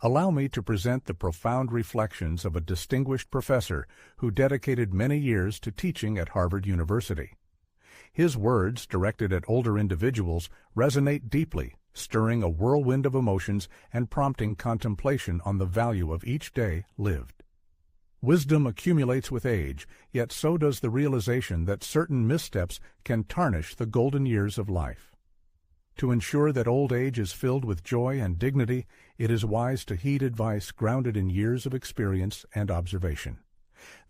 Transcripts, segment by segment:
Allow me to present the profound reflections of a distinguished professor who dedicated many years to teaching at Harvard University. His words, directed at older individuals, resonate deeply, stirring a whirlwind of emotions and prompting contemplation on the value of each day lived. Wisdom accumulates with age, yet so does the realization that certain missteps can tarnish the golden years of life. To ensure that old age is filled with joy and dignity, it is wise to heed advice grounded in years of experience and observation.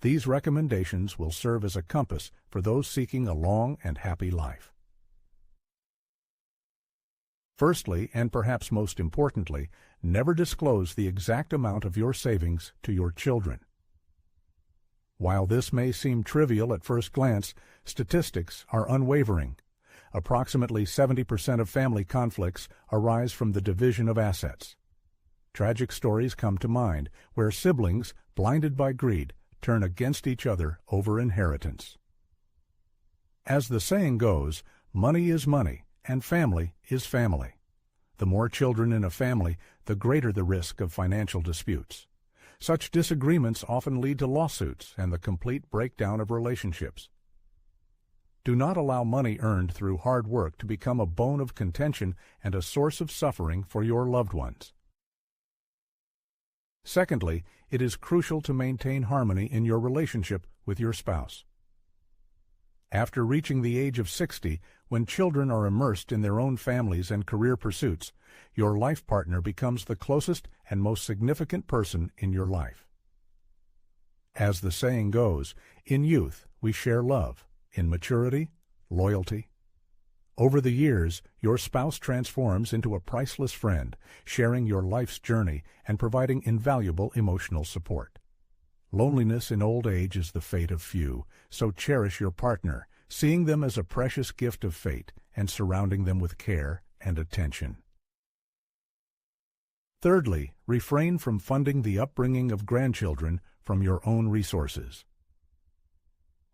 These recommendations will serve as a compass for those seeking a long and happy life. Firstly, and perhaps most importantly, never disclose the exact amount of your savings to your children. While this may seem trivial at first glance, statistics are unwavering. Approximately 70% of family conflicts arise from the division of assets. Tragic stories come to mind where siblings, blinded by greed, turn against each other over inheritance. As the saying goes, money is money, and family is family. The more children in a family, the greater the risk of financial disputes. Such disagreements often lead to lawsuits and the complete breakdown of relationships. Do not allow money earned through hard work to become a bone of contention and a source of suffering for your loved ones. Secondly, it is crucial to maintain harmony in your relationship with your spouse. After reaching the age of 60, when children are immersed in their own families and career pursuits, your life partner becomes the closest and most significant person in your life. As the saying goes, in youth we share love, in maturity, loyalty. Over the years, your spouse transforms into a priceless friend, sharing your life's journey and providing invaluable emotional support. Loneliness in old age is the fate of few, so cherish your partner, seeing them as a precious gift of fate and surrounding them with care and attention. Thirdly, refrain from funding the upbringing of grandchildren from your own resources.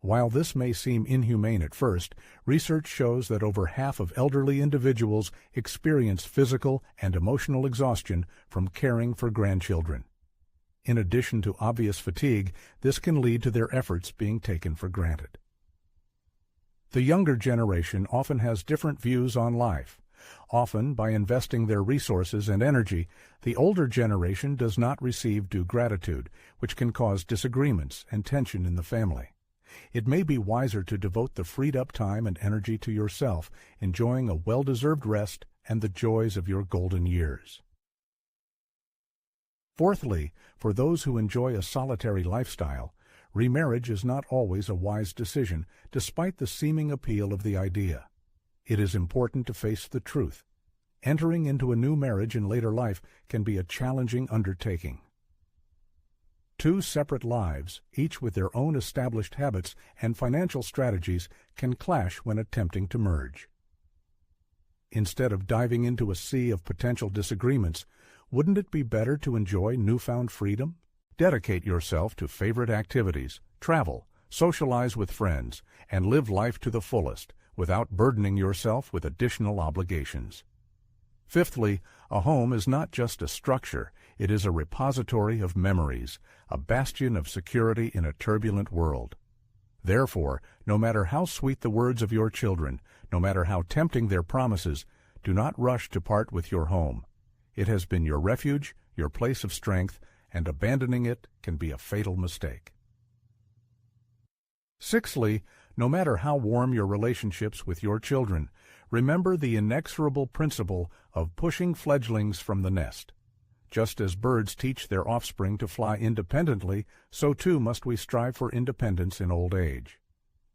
While this may seem inhumane at first, research shows that over half of elderly individuals experience physical and emotional exhaustion from caring for grandchildren. In addition to obvious fatigue, this can lead to their efforts being taken for granted. The younger generation often has different views on life. Often, by investing their resources and energy, the older generation does not receive due gratitude, which can cause disagreements and tension in the family. It may be wiser to devote the freed-up time and energy to yourself, enjoying a well-deserved rest and the joys of your golden years. Fourthly, for those who enjoy a solitary lifestyle, remarriage is not always a wise decision, despite the seeming appeal of the idea. It is important to face the truth. Entering into a new marriage in later life can be a challenging undertaking. Two separate lives, each with their own established habits and financial strategies, can clash when attempting to merge. Instead of diving into a sea of potential disagreements, wouldn't it be better to enjoy newfound freedom? Dedicate yourself to favorite activities, travel, socialize with friends, and live life to the fullest without burdening yourself with additional obligations. Fifthly, a home is not just a structure, it is a repository of memories, a bastion of security in a turbulent world. Therefore, no matter how sweet the words of your children, no matter how tempting their promises, do not rush to part with your home. It has been your refuge, your place of strength, and abandoning it can be a fatal mistake. Sixthly, no matter how warm your relationships with your children, remember the inexorable principle of pushing fledglings from the nest. Just as birds teach their offspring to fly independently, so too must we strive for independence in old age.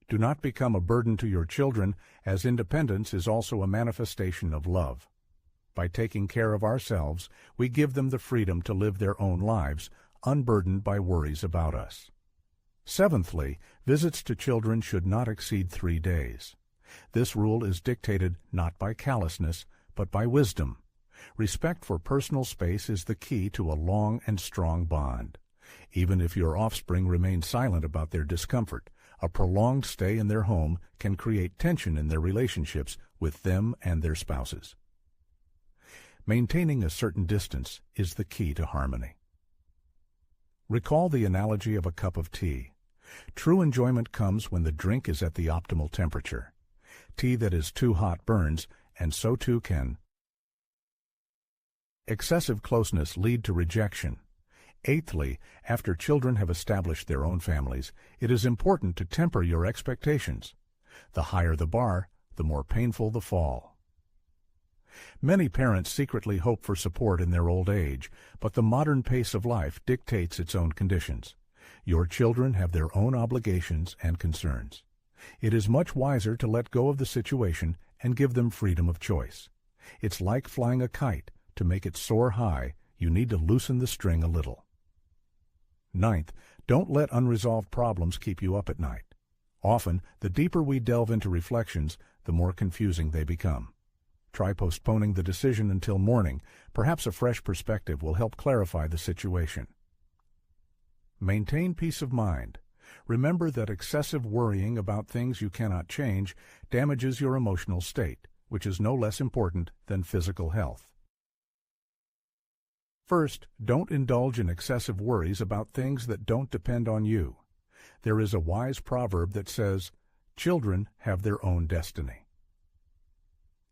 Do not become a burden to your children, as independence is also a manifestation of love. By taking care of ourselves, we give them the freedom to live their own lives, unburdened by worries about us. Seventhly, visits to children should not exceed 3 days. This rule is dictated not by callousness, but by wisdom. Respect for personal space is the key to a long and strong bond. Even if your offspring remain silent about their discomfort, a prolonged stay in their home can create tension in their relationships with them and their spouses. Maintaining a certain distance is the key to harmony. Recall the analogy of a cup of tea. True enjoyment comes when the drink is at the optimal temperature. Tea that is too hot burns, and so too can excessive closeness lead to rejection. Eighthly, after children have established their own families, it is important to temper your expectations. The higher the bar, the more painful the fall. Many parents secretly hope for support in their old age, but the modern pace of life dictates its own conditions. Your children have their own obligations and concerns. It is much wiser to let go of the situation and give them freedom of choice. It's like flying a kite. To make it soar high, you need to loosen the string a little. Ninth, don't let unresolved problems keep you up at night. Often, the deeper we delve into reflections, the more confusing they become. Try postponing the decision until morning. Perhaps a fresh perspective will help clarify the situation. Maintain peace of mind. Remember that excessive worrying about things you cannot change damages your emotional state, which is no less important than physical health. First, don't indulge in excessive worries about things that don't depend on you. There is a wise proverb that says, "Children have their own destiny."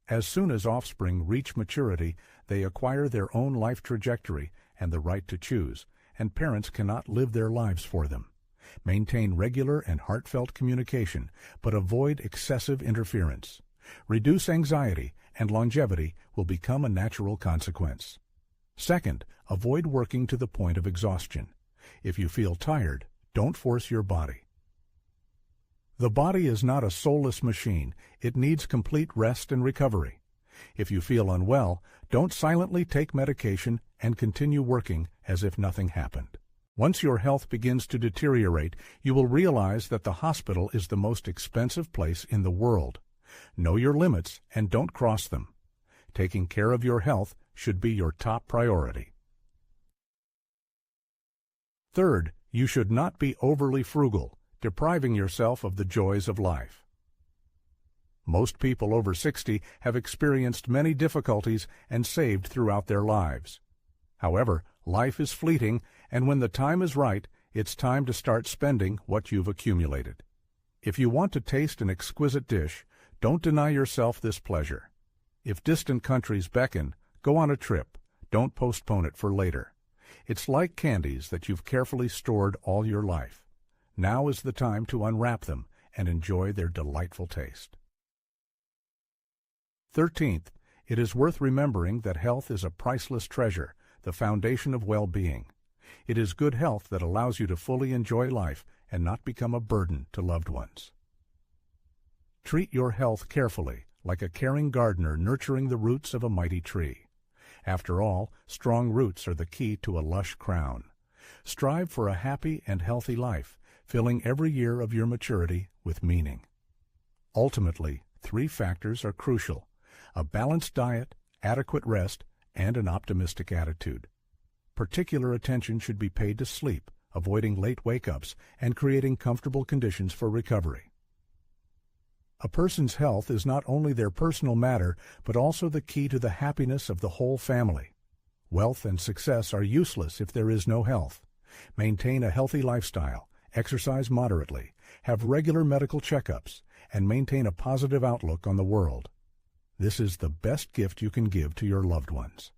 As soon as offspring reach maturity, they acquire their own life trajectory and the right to choose, and parents cannot live their lives for them. Maintain regular and heartfelt communication, but avoid excessive interference. Reduce anxiety, and longevity will become a natural consequence. Second, avoid working to the point of exhaustion. If you feel tired, don't force your body. The body is not a soulless machine. It needs complete rest and recovery. If you feel unwell, don't silently take medication and continue working as if nothing happened. Once your health begins to deteriorate, you will realize that the hospital is the most expensive place in the world. Know your limits and don't cross them. Taking care of your health should be your top priority. Third, you should not be overly frugal, depriving yourself of the joys of life. Most people over 60 have experienced many difficulties and saved throughout their lives. However, life is fleeting, and when the time is right, it's time to start spending what you've accumulated. If you want to taste an exquisite dish, don't deny yourself this pleasure. If distant countries beckon, go on a trip. Don't postpone it for later. It's like candies that you've carefully stored all your life. Now is the time to unwrap them and enjoy their delightful taste. 13th, it is worth remembering that health is a priceless treasure, the foundation of well-being. It is good health that allows you to fully enjoy life and not become a burden to loved ones. Treat your health carefully, like a caring gardener nurturing the roots of a mighty tree. After all, strong roots are the key to a lush crown. Strive for a happy and healthy life, filling every year of your maturity with meaning. Ultimately, 3 factors are crucial: a balanced diet, adequate rest, and an optimistic attitude. Particular attention should be paid to sleep, avoiding late wake-ups, and creating comfortable conditions for recovery. A person's health is not only their personal matter, but also the key to the happiness of the whole family. Wealth and success are useless if there is no health. Maintain a healthy lifestyle, exercise moderately, have regular medical checkups, and maintain a positive outlook on the world. This is the best gift you can give to your loved ones.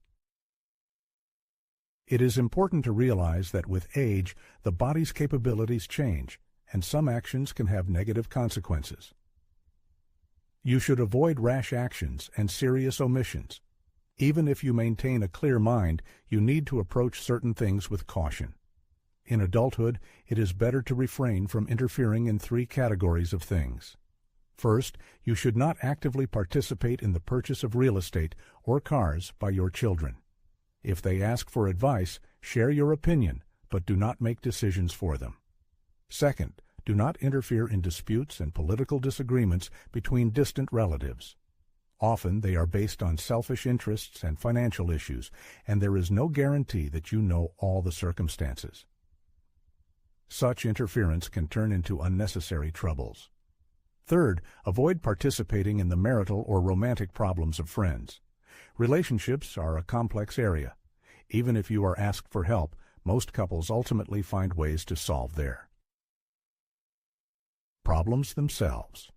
It is important to realize that with age, the body's capabilities change, and some actions can have negative consequences. You should avoid rash actions and serious omissions. Even if you maintain a clear mind, you need to approach certain things with caution. In adulthood, it is better to refrain from interfering in 3 categories of things. First, you should not actively participate in the purchase of real estate or cars by your children. If they ask for advice, share your opinion, but do not make decisions for them. Second, do not interfere in disputes and political disagreements between distant relatives. Often they are based on selfish interests and financial issues, and there is no guarantee that you know all the circumstances. Such interference can turn into unnecessary troubles. Third, avoid participating in the marital or romantic problems of friends. Relationships are a complex area. Even if you are asked for help, most couples ultimately find ways to solve their problems themselves.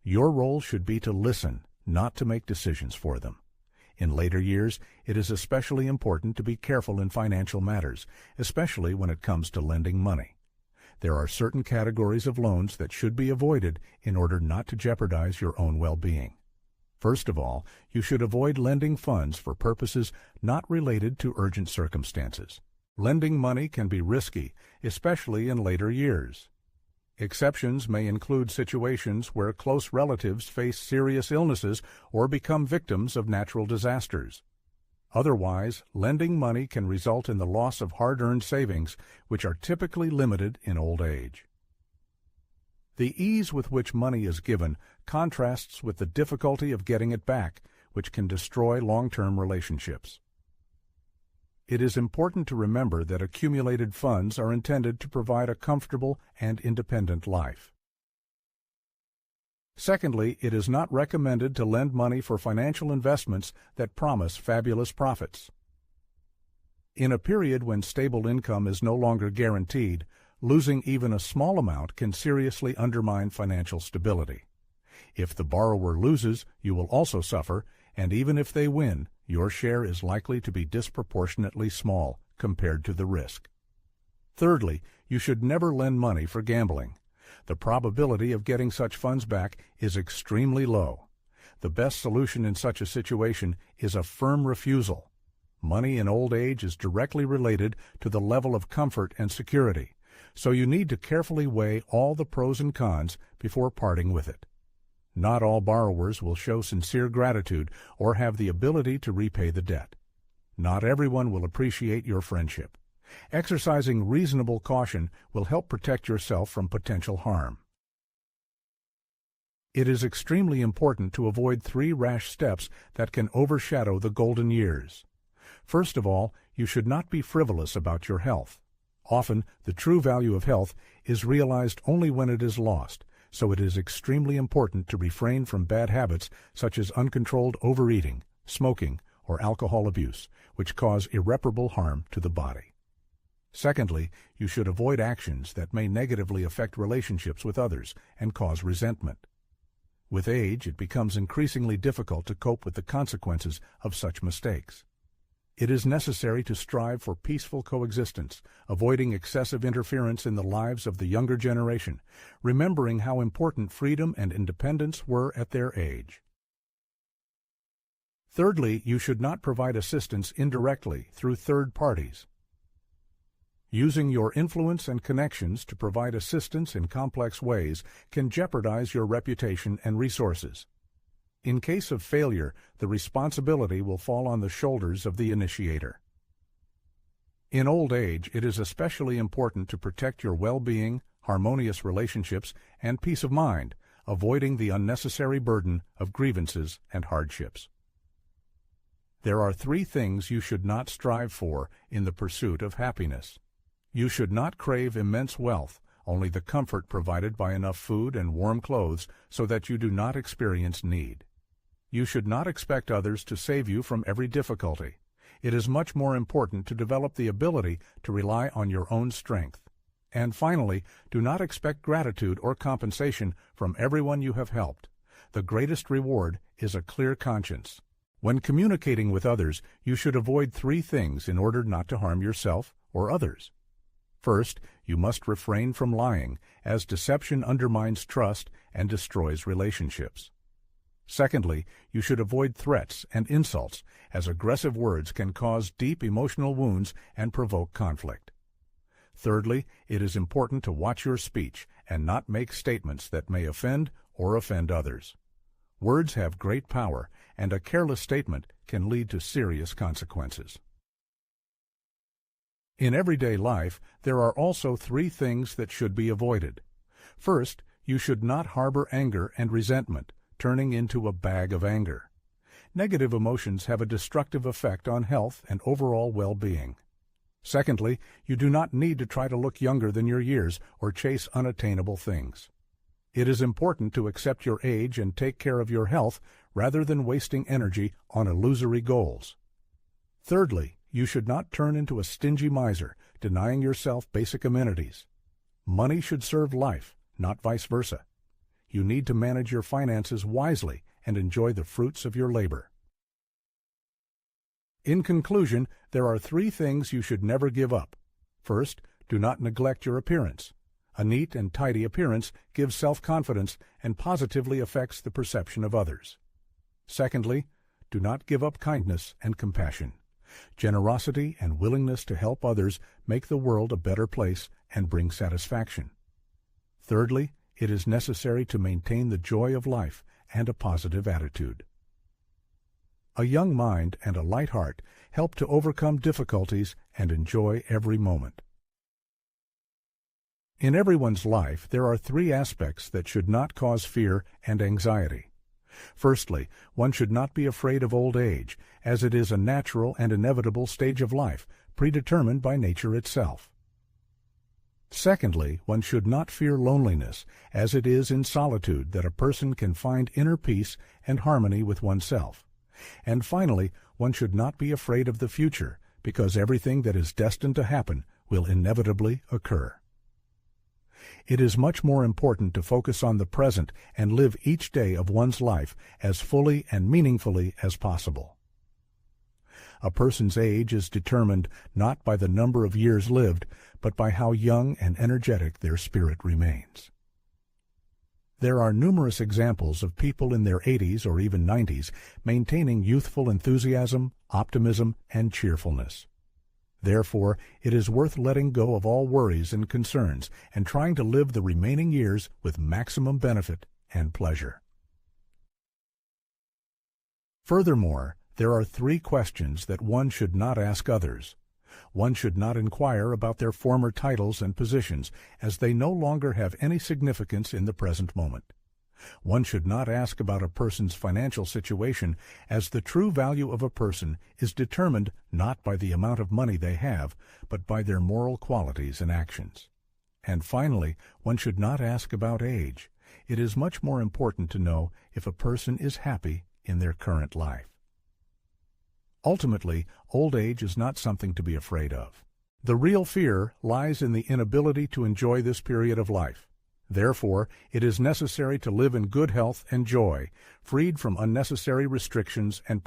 Your role should be to listen, not to make decisions for them. In later years, it is especially important to be careful in financial matters, especially when it comes to lending money. There are certain categories of loans that should be avoided in order not to jeopardize your own well-being. First of all, you should avoid lending funds for purposes not related to urgent circumstances. Lending money can be risky, especially in later years. Exceptions may include situations where close relatives face serious illnesses or become victims of natural disasters. Otherwise, lending money can result in the loss of hard-earned savings, which are typically limited in old age. The ease with which money is given contrasts with the difficulty of getting it back, which can destroy long-term relationships. It is important to remember that accumulated funds are intended to provide a comfortable and independent life. Secondly, it is not recommended to lend money for financial investments that promise fabulous profits. In a period when stable income is no longer guaranteed, losing even a small amount can seriously undermine financial stability. If the borrower loses, you will also suffer, and even if they win, your share is likely to be disproportionately small compared to the risk. Thirdly, you should never lend money for gambling. The probability of getting such funds back is extremely low. The best solution in such a situation is a firm refusal. Money in old age is directly related to the level of comfort and security, so you need to carefully weigh all the pros and cons before parting with it. Not all borrowers will show sincere gratitude or have the ability to repay the debt. Not everyone will appreciate your friendship. Exercising reasonable caution will help protect yourself from potential harm. It is extremely important to avoid 3 rash steps that can overshadow the golden years. First of all, you should not be frivolous about your health. Often, the true value of health is realized only when it is lost, so it is extremely important to refrain from bad habits such as uncontrolled overeating, smoking, or alcohol abuse, which cause irreparable harm to the body. Secondly, you should avoid actions that may negatively affect relationships with others and cause resentment. With age, it becomes increasingly difficult to cope with the consequences of such mistakes. It is necessary to strive for peaceful coexistence, avoiding excessive interference in the lives of the younger generation, remembering how important freedom and independence were at their age. Thirdly, you should not provide assistance indirectly through third parties. Using your influence and connections to provide assistance in complex ways can jeopardize your reputation and resources. In case of failure, the responsibility will fall on the shoulders of the initiator. In old age, it is especially important to protect your well-being, harmonious relationships, and peace of mind, avoiding the unnecessary burden of grievances and hardships. There are 3 things you should not strive for in the pursuit of happiness. You should not crave immense wealth, only the comfort provided by enough food and warm clothes so that you do not experience need. You should not expect others to save you from every difficulty. It is much more important to develop the ability to rely on your own strength. And finally, do not expect gratitude or compensation from everyone you have helped. The greatest reward is a clear conscience. When communicating with others, you should avoid 3 things in order not to harm yourself or others. First, you must refrain from lying, as deception undermines trust and destroys relationships. Secondly, you should avoid threats and insults, as aggressive words can cause deep emotional wounds and provoke conflict. Thirdly, it is important to watch your speech and not make statements that may offend or offend others. Words have great power, and a careless statement can lead to serious consequences. In everyday life, there are also 3 things that should be avoided. First, you should not harbor anger and resentment, turning into a bag of anger. Negative emotions have a destructive effect on health and overall well-being. Secondly, you do not need to try to look younger than your years or chase unattainable things. It is important to accept your age and take care of your health rather than wasting energy on illusory goals. Thirdly, you should not turn into a stingy miser, denying yourself basic amenities. Money should serve life, not vice versa. You need to manage your finances wisely and enjoy the fruits of your labor. In conclusion, there are 3 things you should never give up. First, do not neglect your appearance. A neat and tidy appearance gives self-confidence and positively affects the perception of others. Secondly, do not give up kindness and compassion. Generosity and willingness to help others make the world a better place and bring satisfaction. Thirdly, it is necessary to maintain the joy of life and a positive attitude. A young mind and a light heart help to overcome difficulties and enjoy every moment. In everyone's life, there are 3 aspects that should not cause fear and anxiety. Firstly, one should not be afraid of old age, as it is a natural and inevitable stage of life, predetermined by nature itself. Secondly, one should not fear loneliness, as it is in solitude that a person can find inner peace and harmony with oneself. And finally, one should not be afraid of the future, because everything that is destined to happen will inevitably occur. It is much more important to focus on the present and live each day of one's life as fully and meaningfully as possible. A person's age is determined not by the number of years lived, but by how young and energetic their spirit remains. There are numerous examples of people in their 80s or even 90s maintaining youthful enthusiasm, optimism, and cheerfulness. Therefore, it is worth letting go of all worries and concerns and trying to live the remaining years with maximum benefit and pleasure. Furthermore, there are 3 questions that one should not ask others. One should not inquire about their former titles and positions, as they no longer have any significance in the present moment. One should not ask about a person's financial situation, as the true value of a person is determined not by the amount of money they have, but by their moral qualities and actions. And finally, one should not ask about age. It is much more important to know if a person is happy in their current life. Ultimately, old age is not something to be afraid of. The real fear lies in the inability to enjoy this period of life. Therefore, it is necessary to live in good health and joy, freed from unnecessary restrictions and